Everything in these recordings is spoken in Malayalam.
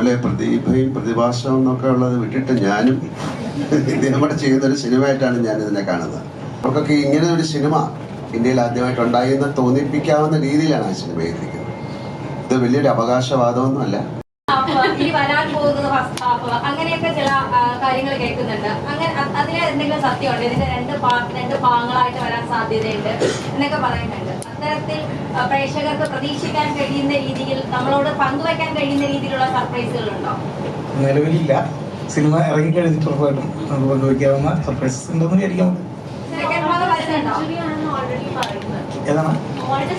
പോലെ പ്രതിഭയും പ്രതിഭാസവും എന്നൊക്കെ ഉള്ളത് വിട്ടിട്ട് ഞാനും ഇദ്ദേഹം കൂടെ ചെയ്യുന്നൊരു സിനിമയായിട്ടാണ് ഞാൻ ഇതിനെ കാണുന്നത്. അവർക്കൊക്കെ ഇങ്ങനെ ഒരു സിനിമ ഇന്ത്യയിൽ ആദ്യമായിട്ട് ഉണ്ടായി എന്ന് തോന്നിപ്പിക്കാവുന്ന രീതിയിലാണ് ആ സിനിമ എഴുതിയിരിക്കുന്നത്. ഇത് വലിയൊരു അവകാശവാദമൊന്നുമല്ല. ഈ വരാൻ പോകുന്നത് ഫസ്റ്റ് ഹാഫ് അങ്ങനെയൊക്കെ ചില കാര്യങ്ങൾ കേൾക്കുന്നുണ്ട്. അങ്ങനെ അതിന് എന്തെങ്കിലും സത്യമുണ്ട്? ഇതിന്റെ രണ്ട് ഭാഗങ്ങളായിട്ട് വരാൻ സാധ്യതയുണ്ട് എന്നൊക്കെ പറയുന്നുണ്ട്. അത്തരത്തിൽ പ്രേക്ഷകർക്ക് പ്രതീക്ഷിക്കാൻ കഴിയുന്ന രീതിയിൽ നമ്മളോട് പങ്കുവയ്ക്കാൻ കഴിയുന്ന രീതിയിലുള്ള സർപ്രൈസുകളുണ്ടോ? നിലവിലില്ല. സിനിമ ഇറങ്ങി കഴിഞ്ഞിട്ട് ഉറപ്പായിട്ടും നമുക്ക് പങ്കുവയ്ക്കാവുന്ന സർപ്രൈസസ് ഉണ്ടെന്ന് വിചാരിക്കാം. സെക്കൻഡ് ഭാഗം വരുന്നുണ്ടോ? ഏതാണ്?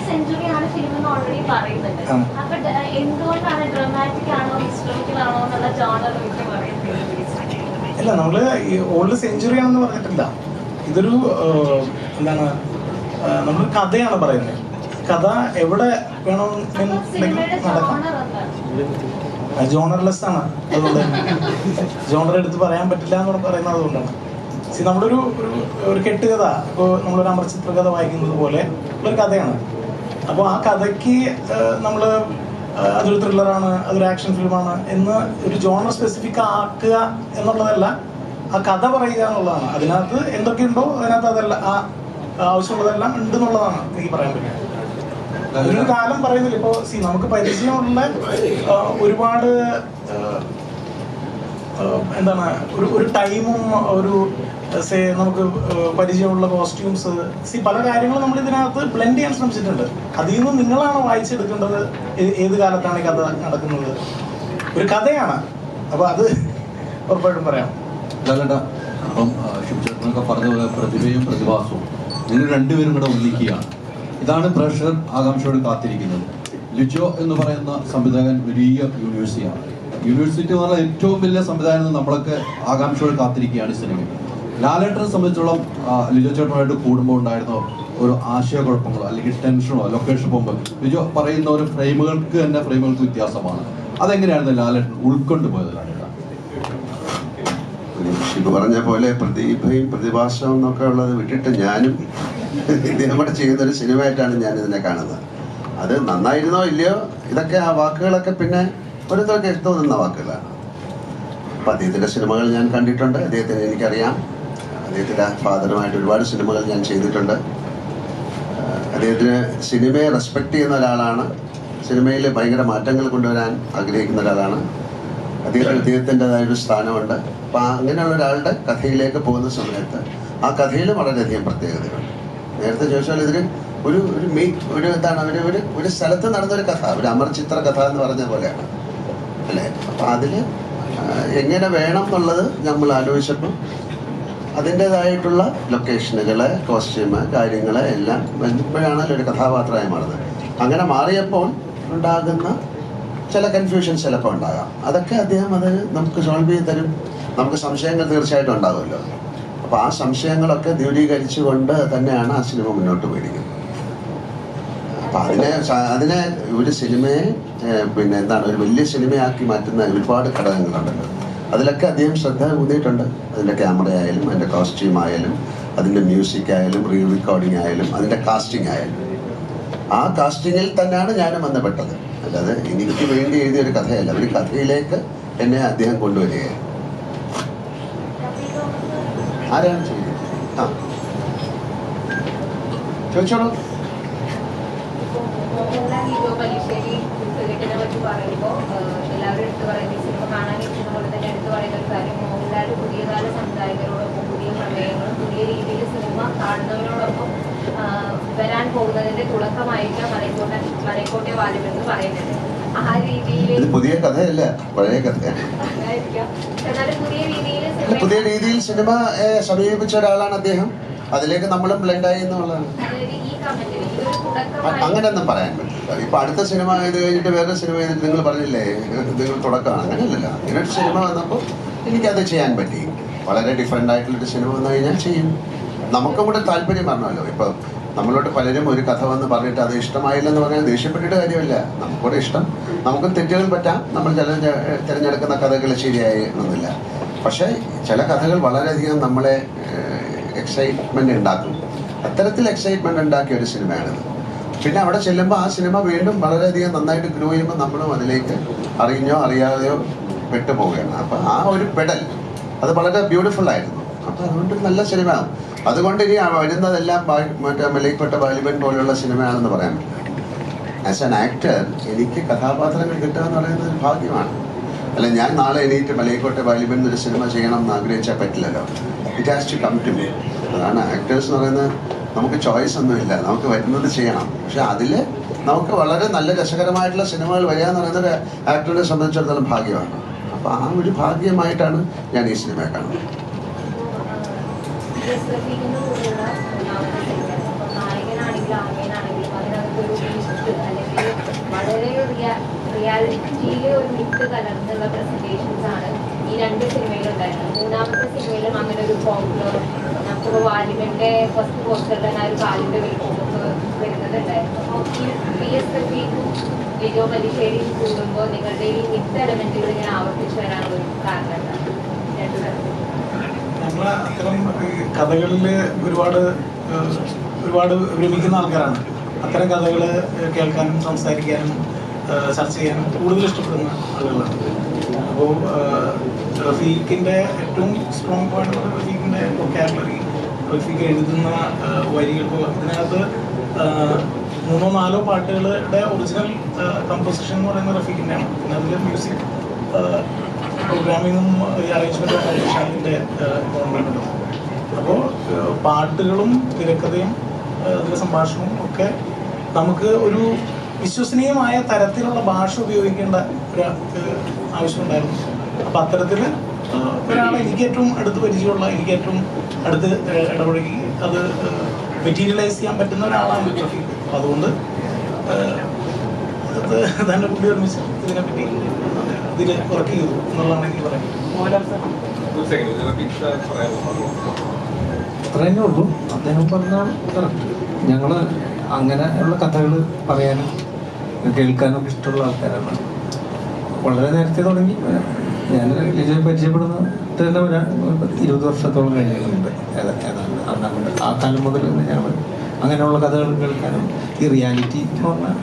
സെഞ്ചുറി ആണ് ഫിലിം ഓൾറെഡി പറയുന്നുണ്ട്. അപ്പൊ എന്തുകൊണ്ടാണ് ഡ്രാമാറ്റിക് ആണോ ഹിസ്റ്റോറിക്കൽ ആണോ എന്നുള്ള ജോണർ പറയുന്നത്? അല്ല, നമ്മള് ഓൾഡ് സെഞ്ചുറി ആണെന്ന് പറഞ്ഞിട്ടില്ല. ഇതൊരു എന്താണ്, നമ്മൾ കഥയാണ് പറയുന്നത്. കഥ എവിടെ വേണമെന്നുണ്ടെങ്കിൽ നടക്കാം. ജോണർലെസ് ആണ്. അതുകൊണ്ട് ജോണർ എടുത്ത് പറയാൻ പറ്റില്ല എന്ന് പറയുന്നത് അതുകൊണ്ടാണ്. നമ്മളൊരു ഒരു കെട്ടുകഥ, ഇപ്പോൾ നമ്മളൊരു അമർ ചിത്രകഥ വായിക്കുന്നത് പോലെ ഉള്ളൊരു കഥയാണ്. അപ്പോൾ ആ കഥയ്ക്ക് നമ്മൾ അതൊരു ത്രില്ലറാണ്, അതൊരു ആക്ഷൻ ഫിലിമാണ് എന്ന് ഒരു ജോണർ സ്പെസിഫിക് ആക്കുക എന്നുള്ളതല്ല, ആ കഥ പറയുക എന്നുള്ളതാണ്. അതിനകത്ത് എന്തൊക്കെയുണ്ടോ അതിനകത്ത് അതെല്ലാം ആ ആവശ്യമുള്ളതെല്ലാം ഉണ്ടെന്നുള്ളതാണ് എനിക്ക് പറയാൻ പറ്റുന്നത്. ഒരു കാലം പറയുന്നില്ല. ഇപ്പോൾ നമുക്ക് പരിചയമുള്ള ഒരുപാട് എന്താണ് ഒരു ടൈമും ഒരു നമുക്ക് പരിചയമുള്ള കോസ്റ്റ്യൂംസ്, പല കാര്യങ്ങളും നമ്മൾ ഇതിനകത്ത് ബ്ലെൻഡ് ചെയ്യാൻ ശ്രമിച്ചിട്ടുണ്ട്. അതിൽ നിന്ന് നിങ്ങളാണ് വായിച്ചെടുക്കേണ്ടത് ഏത് കാലത്താണ് ഈ കഥ നടക്കുന്നത്. ഒരു കഥയാണ്. അപ്പൊ അത് ഉറപ്പായിട്ടും പറയാം. അപ്പം ശിവചേട്ടനൊക്കെ പറഞ്ഞതുപോലെ പ്രതിഭയും പ്രതിഭാസവും നിങ്ങൾ രണ്ടുപേരും കൂടെ ഒന്നിക്കുകയാണ്. ഇതാണ് പ്രേക്ഷകർ ആകാംക്ഷയോട് കാത്തിരിക്കുന്നത്. ലിജോ എന്ന് പറയുന്ന സംവിധായകൻ വലിയ യൂണിവേഴ്സിറ്റിയാണ്. യൂണിവേഴ്സിറ്റി എന്ന് പറഞ്ഞാൽ ഏറ്റവും വലിയ സംവിധാനം നമ്മളൊക്കെ ആകാംക്ഷയോട് കാത്തിരിക്കുകയാണ് ഈ സിനിമയിൽ. ലാലേട്ടനെ സംബന്ധിച്ചോളം ലിജോ ചേട്ടനുമായിട്ട് കൂടുമ്പോൾ ഉണ്ടായിരുന്ന ഒരു ആശയക്കുഴപ്പങ്ങളോ അല്ലെങ്കിൽ ടെൻഷനോ ലൊക്കേഷൻ പോകുമ്പോൾ ലിജോ പറയുന്ന ഒരു ഫ്രെയിമുകൾക്ക് വ്യത്യാസമാണ്. അതെങ്ങനെയായിരുന്നു ലാലേട്ടൻ ഉൾക്കൊണ്ടുപോയത്? ശിവ പറഞ്ഞ പോലെ പ്രതിഭയും പ്രതിഭാസവും എന്നൊക്കെ ഉള്ളത് വിട്ടിട്ട് ഞാനും ഇദ്ദേഹം കൂടെ ചെയ്യുന്നൊരു സിനിമയായിട്ടാണ് ഞാൻ ഇതിനെ കാണുന്നത്. അത് നന്നായിരുന്നോ ഇല്ലയോ ഇതൊക്കെ ആ വാക്കുകളൊക്കെ പിന്നെ ഓരോരുത്തർക്ക് തോന്നുന്ന വാക്കുകളാണ്. അപ്പം അദ്ദേഹത്തിൻ്റെ സിനിമകൾ ഞാൻ കണ്ടിട്ടുണ്ട്. അദ്ദേഹത്തിന് എനിക്കറിയാം. അദ്ദേഹത്തിൻ്റെ ഫാദറുമായിട്ട് ഒരുപാട് സിനിമകൾ ഞാൻ ചെയ്തിട്ടുണ്ട്. അദ്ദേഹത്തിന് സിനിമയെ റെസ്പെക്റ്റ് ചെയ്യുന്ന ഒരാളാണ്. സിനിമയിൽ ഭയങ്കര മാറ്റങ്ങൾ കൊണ്ടുവരാൻ ആഗ്രഹിക്കുന്ന ഒരാളാണ്. അദ്ദേഹത്തിൻ്റെതായൊരു സ്ഥാനമുണ്ട്. അപ്പം അങ്ങനെയുള്ള ഒരാളുടെ കഥയിലേക്ക് പോകുന്ന സമയത്ത് ആ കഥയിൽ വളരെയധികം പ്രത്യേകതകളുണ്ട്. നേരത്തെ ചോദിച്ചാൽ ഇതിന് ഒരു സ്ഥലത്ത് നടന്നൊരു കഥ, ഒരു അമർ ചിത്ര കഥ എന്ന് പറഞ്ഞ പോലെയാണ് അല്ലേ. അപ്പം അതിൽ എങ്ങനെ വേണം എന്നുള്ളത് നമ്മൾ ആലോചിച്ചപ്പോൾ അതിൻ്റേതായിട്ടുള്ള ലൊക്കേഷനുകൾ, കോസ്റ്റ്യൂമ്, കാര്യങ്ങൾ എല്ലാം വരുമ്പോഴാണല്ലോ ഒരു കഥാപാത്രമായി മാറുന്നത്. അങ്ങനെ മാറിയപ്പോൾ ഉണ്ടാകുന്ന ചില കൺഫ്യൂഷൻസ് ചിലപ്പോൾ ഉണ്ടാകാം. അതൊക്കെ അദ്ദേഹം അത് നമുക്ക് സോൾവ് ചെയ്ത് തരും. നമുക്ക് സംശയങ്ങൾ തീർച്ചയായിട്ടും ഉണ്ടാകുമല്ലോ. അപ്പോൾ ആ സംശയങ്ങളൊക്കെ ദൂരീകരിച്ചുകൊണ്ട് തന്നെയാണ് ആ സിനിമ മുന്നോട്ട് പോയിരിക്കുന്നത്. അപ്പം അതിനെ ഒരു സിനിമയെ ഒരു വലിയ സിനിമയാക്കി മാറ്റുന്ന ഒരുപാട് ഘടകങ്ങളുണ്ടല്ലോ. അതിലൊക്കെ അദ്ദേഹം ശ്രദ്ധ ഊന്നിയിട്ടുണ്ട്. അതിൻ്റെ ക്യാമറ ആയാലും അതിൻ്റെ കോസ്റ്റ്യൂം ആയാലും അതിൻ്റെ മ്യൂസിക് ആയാലും റീ റെക്കോർഡിംഗ് ആയാലും അതിൻ്റെ കാസ്റ്റിംഗ് ആയാലും ആ കാസ്റ്റിങ്ങിൽ തന്നെയാണ് ഞാനും ബന്ധപ്പെട്ടത്. അല്ലാതെ എനിക്ക് വേണ്ടി എഴുതിയൊരു കഥയല്ല. ഒരു കഥയിലേക്ക് എന്നെ അദ്ദേഹം കൊണ്ടുവരികയാണ്. ആരാണ് ചെയ്യുന്നത്? ചോദിച്ചോളൂ. എല്ലാവരും എടുത്തു പറയുന്ന ഈ സിനിമ കാണാൻ ഇരിക്കുന്ന പോലെ തന്നെ എടുത്തു പറയുന്ന ഒരു കാര്യം, മോഹൻലാൽ പുതിയകാല സംവിധായകരോടൊപ്പം പുതിയ പ്രമേയങ്ങളും പുതിയ രീതിയിൽ സിനിമ കാണുന്നവരോടൊപ്പം വരാൻ പോകുന്നതിന്റെ തുടക്കമായിരിക്കാം മലൈക്കോട്ടെ വാലിബൻ എന്ന് പറയുന്നത്. ആ രീതിയിൽ പുതിയ കഥയല്ല, പഴയ കഥയാണ്. എന്നാലും പുതിയ രീതിയിൽ സിനിമ സമീപിച്ച ഒരാളാണ് അദ്ദേഹം. അതിലേക്ക് നമ്മളും ബ്ലെൻഡായി എന്നുള്ളതാണ്. അങ്ങനെയൊന്നും പറയാൻ പറ്റില്ല. ഇപ്പൊ അടുത്ത സിനിമ ഇത് കഴിഞ്ഞിട്ട് വേറെ സിനിമ ചെയ്തിട്ട് നിങ്ങൾ പറഞ്ഞില്ലേ നിങ്ങൾ തുടക്കമാണ്. അങ്ങനെയല്ലല്ലോ. ഇങ്ങനെ ഒരു സിനിമ വന്നപ്പോൾ എനിക്കത് ചെയ്യാൻ പറ്റി. വളരെ ഡിഫറെൻ്റ് ആയിട്ടുള്ളൊരു സിനിമ വന്നു കഴിഞ്ഞാൽ ചെയ്യും. നമുക്കും കൂടെ താല്പര്യം പറഞ്ഞല്ലോ. ഇപ്പം നമ്മളോട് പലരും ഒരു കഥ വന്ന് പറഞ്ഞിട്ട് അത് ഇഷ്ടമായില്ലെന്ന് പറഞ്ഞാൽ ദേഷ്യപ്പെട്ടിട്ട് കാര്യമില്ല. നമുക്കൂടെ ഇഷ്ടം. നമുക്കും തെറ്റുകൾ പറ്റാം. നമ്മൾ തിരഞ്ഞെടുക്കുന്ന കഥകൾ ശരിയായി എന്നില്ല. പക്ഷേ ചില കഥകൾ വളരെയധികം നമ്മളെ എക്സൈറ്റ്മെൻ്റ് ഉണ്ടാക്കും. അത്തരത്തിൽ എക്സൈറ്റ്മെൻ്റ് ഉണ്ടാക്കിയ ഒരു സിനിമയാണിത്. പിന്നെ അവിടെ ചെല്ലുമ്പോൾ ആ സിനിമ വീണ്ടും വളരെയധികം നന്നായിട്ട് ഗ്രോ ചെയ്യുമ്പോൾ നമ്മളും അതിലേക്ക് അറിഞ്ഞോ അറിയാതെയോ പെട്ടുപോവുകയാണ്. അപ്പം ആ ഒരു പെടൽ അത് വളരെ ബ്യൂട്ടിഫുൾ ആയിരുന്നു. അപ്പം അതുകൊണ്ട് നല്ല സിനിമയാണ്. അതുകൊണ്ട് ഇനി വരുന്നതെല്ലാം മറ്റേ മലൈക്കോട്ട വാലിബൻ പോലെയുള്ള സിനിമയാണെന്ന് പറയാൻ പറ്റില്ല. ആസ് ആൻ ആക്ടർ എനിക്ക് കഥാപാത്രങ്ങൾ കിട്ടുക എന്ന് പറയുന്നത് ഒരു ഭാഗ്യമാണ്. അല്ല ഞാൻ നാളെ എണീറ്റ് മലൈക്കോട്ടെ വാലിബൻ എന്നൊരു സിനിമ ചെയ്യണം എന്ന് ആഗ്രഹിച്ചാൽ പറ്റില്ലല്ലോ. It has to come to me. അതാണ് ആക്ടേഴ്സ് എന്ന് പറയുന്നത്. നമുക്ക് ചോയ്സ് ഒന്നുമില്ല, നമുക്ക് വരുന്നത് ചെയ്യണം. പക്ഷെ അതിൽ നമുക്ക് വളരെ നല്ല രസകരമായിട്ടുള്ള സിനിമകൾ വരിക എന്ന് പറയുന്നത് ആക്ടറിനെ സംബന്ധിച്ചിടത്തോളം ഭാഗ്യമാണ്. അപ്പോൾ ആ ഒരു ഭാഗ്യമായിട്ടാണ് ഞാൻ ഈ സിനിമയെ കാണുന്നത്. വളരെ റിയാലിറ്റിയിലെ ഒരു മിത്ത് കലർന്നുള്ള പ്രസന്റേഷൻസ് ആണ് ഈ 2 സിനിമയിലുണ്ടായിരുന്നത്. 3ാമത്തെ സിനിമയിലും അങ്ങനെ ഒരു പോപ്പുലർ നമുക്കിപ്പോൾ വാലിബന്റെ ഫസ്റ്റ് പോസ്റ്ററിൽ തന്നെ ഒരു കാലിന്റെ വലിപ്പമൊക്കെ വരുന്നതുണ്ടായിരുന്നു. അപ്പോൾ ഈ PSFക്കും ലിജോ മല്ലിശ്ശേരിയും കൂടുമ്പോൾ നിങ്ങളുടെ ഈ മിത്ത് എലമെന്റുകൾ ഇങ്ങനെ ആവർത്തിച്ചു വരാനുള്ള ഒരു കാരണം എന്താണ്? 2 തരത്തിൽ ഞങ്ങൾ അത്തരം കഥകളിൽ ഒരുപാട് ഭ്രമിക്കുന്ന ആൾക്കാരാണ്. അത്തരം കഥകൾ കേൾക്കാനും സംസാരിക്കാനും ചർച്ച ചെയ്യാനും കൂടുതൽ ഇഷ്ടപ്പെടുന്ന ആളുകളാണ്. അപ്പോൾ റഫീഖിൻ്റെ ഏറ്റവും സ്ട്രോങ് പോയിന്റ് റഫീഖിൻ്റെ വൊക്കാബുലറി, റഫീഖ് എഴുതുന്ന വരികൾ. ഇപ്പോൾ ഇതിനകത്ത് 3ഓ 4ഓ പാട്ടുകളുടെ ഒറിജിനൽ കമ്പോസിഷൻ എന്ന് പറയുന്നത് റഫീഖിൻ്റെയാണ്. പിന്നെ അതിൽ മ്യൂസിക് പ്രോഗ്രാമിങ്ങും അറേഞ്ച്മെൻറ്റും ഷാനിൻ്റെ ഗവൺമെൻറ്റും. അപ്പോൾ പാട്ടുകളും തിരക്കഥയും അതിലെ സംഭാഷണവും ഒക്കെ നമുക്ക് ഒരു വിശ്വസനീയമായ തരത്തിലുള്ള ഭാഷ ഉപയോഗിക്കേണ്ട ഒരു ആവശ്യമുണ്ടായിരുന്നു. അപ്പം അത്തരത്തിൽ ഒരാളെ എനിക്ക് ഏറ്റവും അടുത്ത് പരിചയമുള്ള, എനിക്ക് ഏറ്റവും അടുത്ത് ഇടപഴകി അത് മെറ്റീരിയലൈസ് ചെയ്യാൻ പറ്റുന്ന ഒരാളാണ് റഫീഖ്. അപ്പം അതുകൊണ്ട് തന്നെ കൂടി ഒരുമിച്ച് ഇതിനെപ്പറ്റി ഇതിൽ വർക്ക് ചെയ്തു എന്നുള്ളതാണ് എനിക്ക് പറയുന്നത്. അത്രയേ ഉള്ളൂ. അദ്ദേഹം പറഞ്ഞാൽ ഞങ്ങൾ അങ്ങനെയുള്ള കഥകൾ പറയാനും കേൾക്കാനും ഒക്കെ ഇഷ്ടമുള്ള ആൾക്കാരാണ്. വളരെ നേരത്തെ തുടങ്ങി. ഞാൻ ലിജോയെ പരിചയപ്പെടുന്നത് തന്നെ 20 വർഷത്തോളം കഴിഞ്ഞിട്ടുണ്ട്. ഏതാണ്ട് ആ കാലം മുതൽ ഞാൻ അങ്ങനെയുള്ള കഥകൾ കേൾക്കാനും ഈ റിയാലിറ്റി എന്ന് പറഞ്ഞാൽ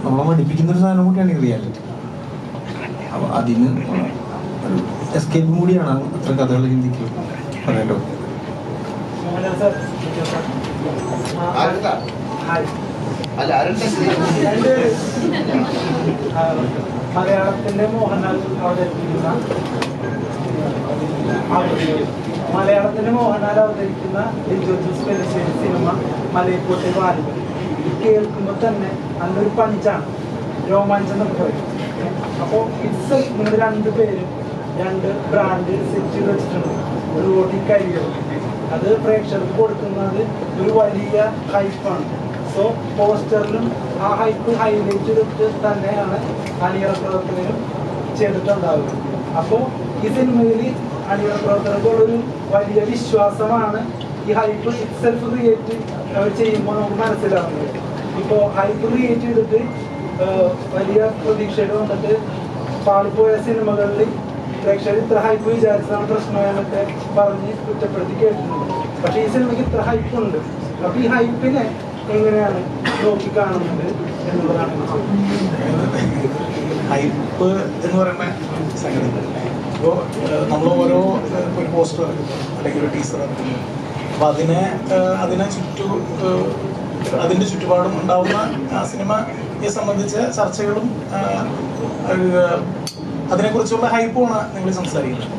നമ്മളെ പഠിപ്പിക്കുന്നൊരു സാധനം കൂടിയാണ് ഈ റിയാലിറ്റി. അപ്പോൾ അതിന് ഒരു എസ്കേപ്പും കൂടിയാണ് അത്ര കഥകൾ ഹിന്ദിക്ക് പറയേണ്ടത്. മലയാളത്തിന്റെ മോഹൻലാൽ അവതരിപ്പിക്കുന്ന ലിജോ ജോസ് പെല്ലിശ്ശേരി സിനിമ മലൈക്കോട്ടെ വാലിബൻ. ഇത് കേൾക്കുമ്പോൾ തന്നെ നല്ലൊരു പഞ്ചാണ്, രോമാഞ്ചം എന്നൊക്കെ പറയും. അപ്പോൾ ഇറ്റ്സ് നിങ്ങൾ 2 പേരും 2 ബ്രാൻഡ് സെറ്റ് ചെയ്ത് വെച്ചിട്ടുണ്ട്. ഒരു വോട്ടിംഗ് കരിയർ അത് പ്രേക്ഷകർക്ക് കൊടുക്കുന്നത് ഒരു വലിയ ഹൈപ്പാണ്. സോ പോസ്റ്ററിലും ആ ഹൈപ്പ് ഹൈലൈറ്റ് ചെയ്തിട്ട് തന്നെയാണ് അണിയറ പ്രവർത്തകരും ചെയ്തിട്ടുണ്ടാവുക. അപ്പോൾ ഈ സിനിമയിൽ അണിയറ പ്രവർത്തകർക്കുള്ളൊരു വലിയ വിശ്വാസമാണ് ഈ ഹൈപ്പ് ഇറ്റ്സെൽഫ് ക്രിയേറ്റ് ചെയ്യുമ്പോൾ നമുക്ക് മനസ്സിലാവുന്നത്. ഇപ്പോൾ ഹൈപ്പ് ക്രിയേറ്റ് ചെയ്തിട്ട് വലിയ പ്രതീക്ഷകൾ വന്നിട്ട് പാളിപ്പോയ സിനിമകളിൽ പ്രേക്ഷകർ ഇത്ര ഹൈപ്പ് വിചാരിച്ചതാണ് പ്രശ്നമെന്നൊക്കെ പറഞ്ഞ് കുറ്റപ്പെടുത്തി കേട്ടിട്ടുണ്ട്. പക്ഷേ ഈ സിനിമയ്ക്ക് ഇത്ര ഹൈപ്പ് ഉണ്ട്. അപ്പോൾ ഈ ഹൈപ്പിനെ എങ്ങനെയാണ് നോക്കി കാണുന്നത് എന്നുള്ളതാണ്. ഹൈപ്പ് എന്ന് പറയുന്ന സംഗതി ഇപ്പോൾ നമ്മൾ ഓരോ ഒരു പോസ്റ്റർ അല്ലെങ്കിൽ ഒരു ടീസർ ഇറക്കുന്നു. അപ്പോൾ അതിൻ്റെ ചുറ്റുപാടും ഉണ്ടാവുന്ന ആ സിനിമയെ സംബന്ധിച്ച ചർച്ചകളും അതിനെക്കുറിച്ചുള്ള ഹൈപ്പുമാണ് നിങ്ങൾ സംസാരിക്കുന്നത്.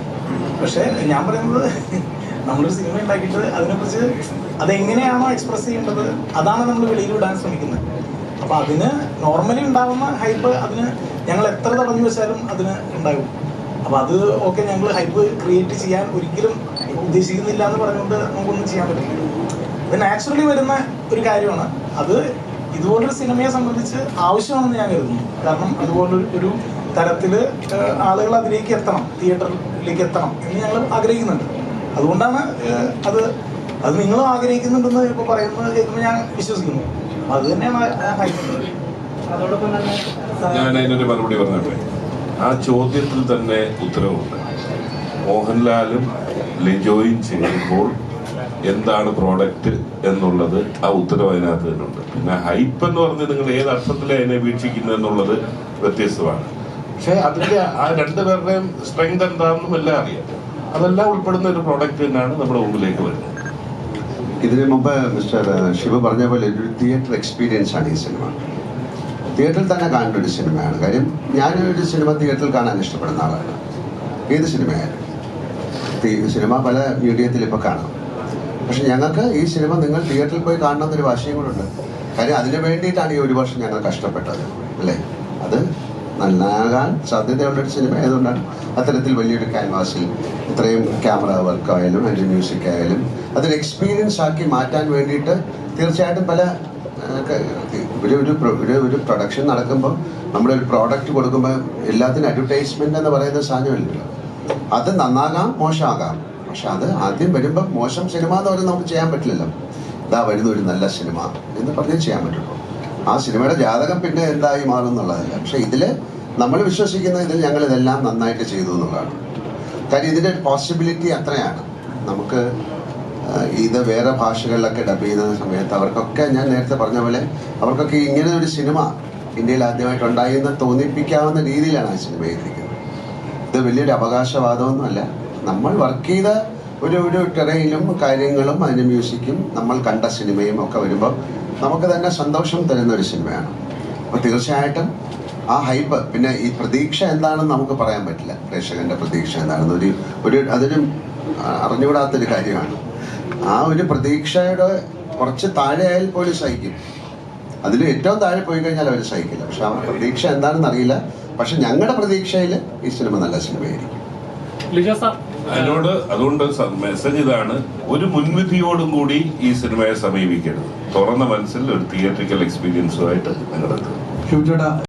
പക്ഷേ ഞാൻ പറയുന്നത് നമ്മളൊരു സിനിമ ഉണ്ടാക്കിയിട്ട് അതിനെക്കുറിച്ച് അതെങ്ങനെയാണോ എക്സ്പ്രസ് ചെയ്യേണ്ടത് അതാണ് നമ്മൾ വെളിയിൽ വിടാൻ ശ്രമിക്കുന്നത്. അപ്പോൾ അതിന് നോർമലി ഉണ്ടാകുന്ന ഹൈപ്പ് അതിന് ഞങ്ങൾ എത്ര തടഞ്ഞു വെച്ചാലും അതിന് ഉണ്ടാകും. അപ്പോൾ അത് ഓക്കെ, ഞങ്ങൾ ഹൈപ്പ് ക്രിയേറ്റ് ചെയ്യാൻ ഒരിക്കലും ഉദ്ദേശിക്കുന്നില്ല എന്ന് പറഞ്ഞുകൊണ്ട് നമുക്കൊന്നും ചെയ്യാൻ പറ്റില്ല. ഇത് നാച്ചുറലി വരുന്ന ഒരു കാര്യമാണ്. അത് ഇതുപോലൊരു സിനിമയെ സംബന്ധിച്ച് ആവശ്യമാണെന്ന് ഞാൻ കരുതുന്നു. കാരണം അതുപോലൊരു തരത്തിൽ ആളുകൾ അതിലേക്ക് എത്തണം, തിയേറ്ററിലേക്ക് എത്തണം എന്ന് ഞങ്ങൾ ആഗ്രഹിക്കുന്നുണ്ട്. അതുകൊണ്ടാണ് അത് നിങ്ങൾ ആഗ്രഹിക്കുന്നുണ്ടെന്ന് ഇപ്പോൾ പറയുന്നത് കേൾക്കുമ്പോൾ ഞാൻ വിശ്വസിക്കുന്നു. അത് തന്നെയാണ് അതോടൊപ്പം തന്നെ ഞാൻ അതിനൊരു മറുപടി പറഞ്ഞോട്ടെ. ആ ചോദ്യത്തിൽ തന്നെ ഉത്തരവുണ്ട്. മോഹൻലാലും ലിജോയും ചേരുമ്പോൾ എന്താണ് പ്രോഡക്റ്റ് എന്നുള്ളത് ആ ഉത്തരവ് അതിനകത്ത് തന്നെ ഉണ്ട്. പിന്നെ ഹൈപ്പ് എന്ന് പറഞ്ഞ് നിങ്ങൾ ഏത് അർത്ഥത്തിൽ അതിനെ വീക്ഷിക്കുന്നത് എന്നുള്ളത് വ്യത്യസ്തമാണ്. പക്ഷെ അതിന്റെ ആ രണ്ടുപേരുടെയും സ്ട്രെങ്ത് എന്താണെന്നും എല്ലാം അറിയാം. അതെല്ലാം ഉൾപ്പെടുന്ന ഒരു പ്രോഡക്റ്റ് തന്നെയാണ് നമ്മുടെ മുമ്പിലേക്ക് വരുന്നത്. ഇതിനു മുമ്പ് മിസ്റ്റർ ശിവ പറഞ്ഞ പോലെ ഒരു തിയേറ്റർ എക്സ്പീരിയൻസ് ആണ് ഈ സിനിമ. തിയേറ്ററിൽ തന്നെ കാണേണ്ട ഒരു സിനിമയാണ്. കാര്യം ഞാനൊരു സിനിമ തിയേറ്ററിൽ കാണാൻ ഇഷ്ടപ്പെടുന്ന ആളാണ്. ഏത് സിനിമയായാലും സിനിമ പല മീഡിയത്തിൽ ഇപ്പോൾ കാണാം. പക്ഷെ ഞങ്ങൾക്ക് ഈ സിനിമ നിങ്ങൾ തിയേറ്ററിൽ പോയി കാണണമെന്നൊരു വാശിയും കൂടെ ഉണ്ട്. കാര്യം അതിന് വേണ്ടിയിട്ടാണ് ഈ ഒരു വർഷം ഞങ്ങൾ കഷ്ടപ്പെട്ടത്, അല്ലേ? അത് നന്നാകാൻ സാധ്യതയുള്ളൊരു സിനിമ ആയതുകൊണ്ടാണ് അത്തരത്തിൽ വലിയൊരു ക്യാൻവാസിൽ ഇത്രയും ക്യാമറ വർക്കായാലും അതിൻ്റെ മ്യൂസിക് ആയാലും അതൊരു എക്സ്പീരിയൻസ് ആക്കി മാറ്റാൻ വേണ്ടിയിട്ട് തീർച്ചയായിട്ടും പല ഒരു പ്രൊഡക്ഷൻ നടക്കുമ്പോൾ നമ്മളൊരു പ്രോഡക്റ്റ് കൊടുക്കുമ്പോൾ എല്ലാത്തിനും അഡ്വർടൈസ്മെൻ്റ് എന്ന് പറയുന്ന സാധനമില്ലല്ലോ. അത് നന്നാകാം, മോശമാകാം. പക്ഷെ അത് ആദ്യം വരുമ്പോൾ മോശം സിനിമ എന്ന് പറഞ്ഞാൽ നമുക്ക് ചെയ്യാൻ പറ്റില്ലല്ലോ. ഇതാ വരുന്ന ഒരു നല്ല സിനിമ എന്ന് പറഞ്ഞേ ചെയ്യാൻ പറ്റുള്ളൂ. ആ സിനിമയുടെ ജാതകം പിന്നെ എന്തായി മാറും എന്നുള്ളതല്ല. പക്ഷെ ഇതിൽ നമ്മൾ വിശ്വസിക്കുന്ന ഇതിൽ ഞങ്ങൾ ഇതെല്ലാം നന്നായിട്ട് ചെയ്തു എന്നുള്ളതാണ്. കാര്യം ഇതിൻ്റെ ഒരു പോസിബിലിറ്റി അത്രയാണ്. നമുക്ക് ഇത് വേറെ ഭാഷകളിലൊക്കെ ഡബ് ചെയ്യുന്ന സമയത്ത് അവർക്കൊക്കെ ഞാൻ നേരത്തെ പറഞ്ഞ പോലെ അവർക്കൊക്കെ ഇങ്ങനെ ഒരു സിനിമ ഇന്ത്യയിൽ ആദ്യമായിട്ട് ഉണ്ടായി എന്ന് തോന്നിപ്പിക്കാവുന്ന രീതിയിലാണ് ആ സിനിമ എഴുതിയിരിക്കുന്നത്. ഇത് വലിയൊരു അവകാശവാദമൊന്നുമല്ല. നമ്മൾ വർക്ക് ചെയ്ത ഒരു ടെറയിലും കാര്യങ്ങളും അതിൻ്റെ മ്യൂസിക്കും നമ്മൾ കണ്ട സിനിമയും ഒക്കെ വരുമ്പോൾ നമുക്ക് തന്നെ സന്തോഷം തരുന്ന ഒരു സിനിമയാണ്. അപ്പോൾ തീർച്ചയായിട്ടും ആ ഹൈപ്പ്, പിന്നെ ഈ പ്രതീക്ഷ എന്താണെന്ന് നമുക്ക് പറയാൻ പറ്റില്ല. പ്രേക്ഷകൻ്റെ പ്രതീക്ഷ എന്താണെന്ന് അതൊരു അറിഞ്ഞുകൂടാത്തൊരു കാര്യമാണ്. ആ ഒരു പ്രതീക്ഷയുടെ കുറച്ച് താഴെ ആയാൽ പോലും സഹിക്കും. അതിൽ ഏറ്റവും താഴെ പോയി കഴിഞ്ഞാൽ അവർ സഹിക്കില്ല. പക്ഷെ ആ പ്രതീക്ഷ എന്താണെന്ന് അറിയില്ല. പക്ഷെ ഞങ്ങളുടെ പ്രതീക്ഷയിൽ ഈ സിനിമ നല്ല സിനിമയായിരിക്കും. അതുകൊണ്ട് മെസ്സേജ് ഇതാണ്: ഒരു മുൻവിധിയോടും കൂടി ഈ സിനിമയെ സമീപിക്കരുത്. തുറന്ന മനസ്സിൽ ഒരു തിയേറ്ററിക്കൽ എക്സ്പീരിയൻസുമായിട്ട് നിങ്ങളെത്തും.